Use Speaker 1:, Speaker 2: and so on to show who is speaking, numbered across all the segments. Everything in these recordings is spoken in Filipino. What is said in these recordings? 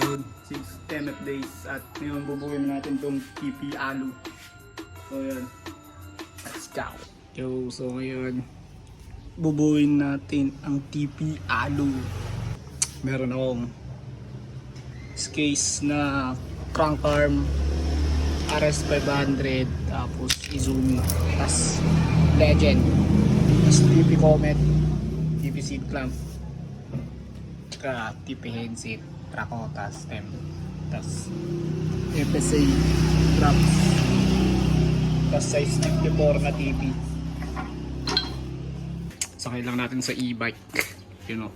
Speaker 1: Road 6 MF days at ngayon bubuhin natin tong TP Alu. So yun, let's go. Yo, so ngayon bubuhin natin ang TP Alu. Meron akong case na crank arm RS500, tapos Izumi, tas Legend, tas TP Comet, TP seat clamp, tsaka TP headset, Rakota stem, tas FSA drops, tas size 54 na TP. Sakay lang natin sa e-bike, you know.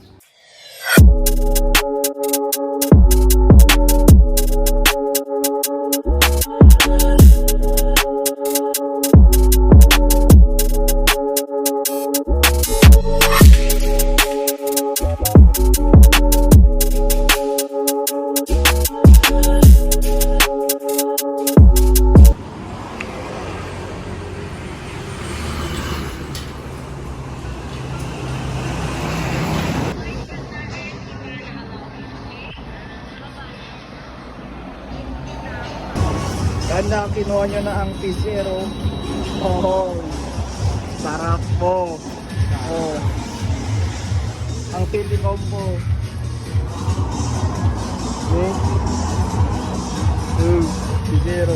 Speaker 1: Ganda, kinuha nyo na ang P0. Oh, sarap po. Oh, ang TP combo. Okay. P0.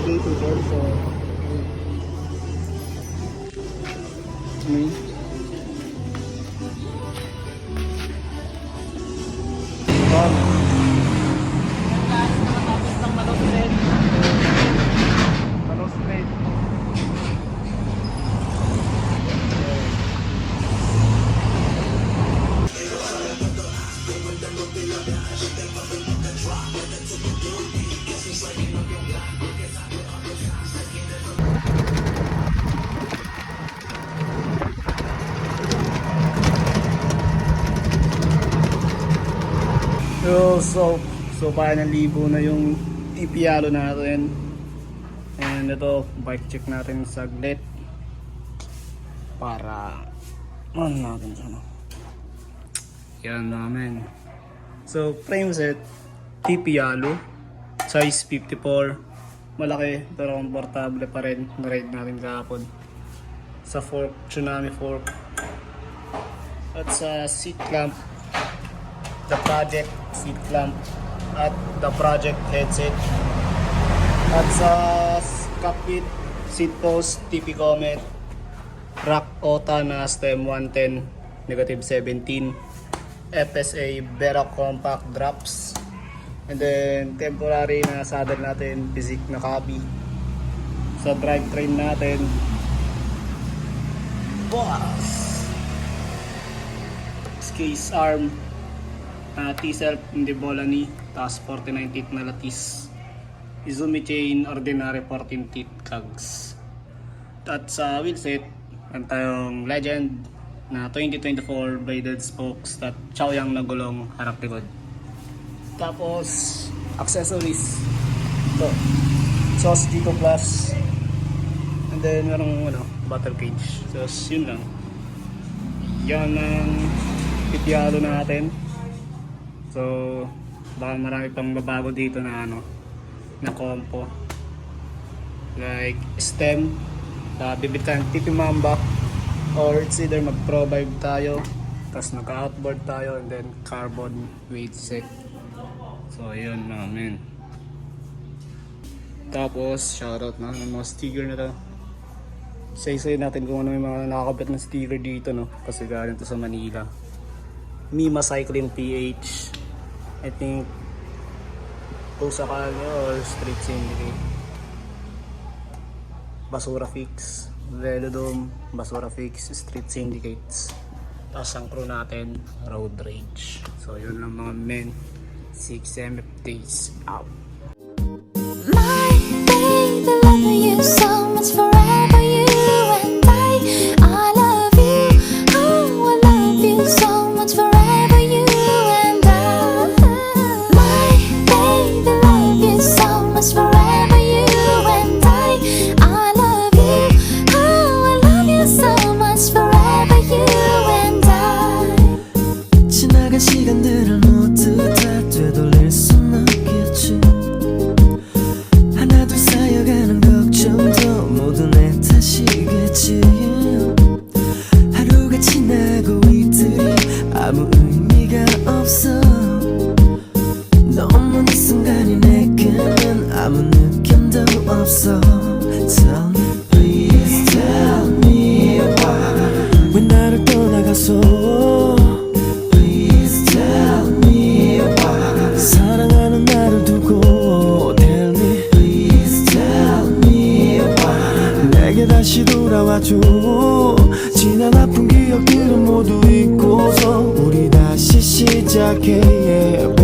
Speaker 1: Dito also. So parang libo na yung TP Alu natin. And ito, bike check natin saglit para natin siya, no? Yan namin. So frame set TP Alu, size 54, malaki pero komportable pa rin. Na-ride natin kahapon sa fork, Tsunami fork. At sa seat clamp, the project seat clamp at the project headset. At sa cockpit, seat post, TP Comet, rack OTA na stem 110, negative 17, FSA Vera compact drops, and then temporary na saddle natin, basic na copy. Sa drivetrain natin, boss, case arm, T-self hindi bola ni, taas 49 teeth na latis, Izumi chain ordinary 14 teeth cogs. At sa wheelset ang tayong Legend na 2024 braided spokes at Chaoyang na gulong harap likod. Tapos accessories, ito Sauce G2 Plus, and then merong battle cage. So yun lang, yan ang TP Alu natin. So baka marami pang babago dito na na compo, like stem, bibitan TP Mamba, or it's either mag-provide tayo tapos naka-outboard tayo, and then carbon weight set. So yun namin. Tapos shoutout na ng mga sticker na to. Say natin kung ano yung mga nakakabit na sticker dito, no, kasi galing to sa Manila. Mima Cycling PH, I think Osaka or Street Syndicate. Basura Fix, Velodrome, Basura Fix, Street Syndicates. Tapos ang crew natin, Road Rage. So yun lang mga men. 6 MF days out.
Speaker 2: My baby, loving you so much forever, you and I love you. Oh, I love you so much forever, you and I. My baby, love you so much forever, you and I love you.
Speaker 3: Tell me, please tell me why. 왜 나를 떠나갔어? Please tell me why. 사랑하는 나를 두고 Tell me, please tell me why. 내게 다시 돌아와줘. 지난 아픈 기억들은 모두 잊고서 우리 다시 시작해 yeah.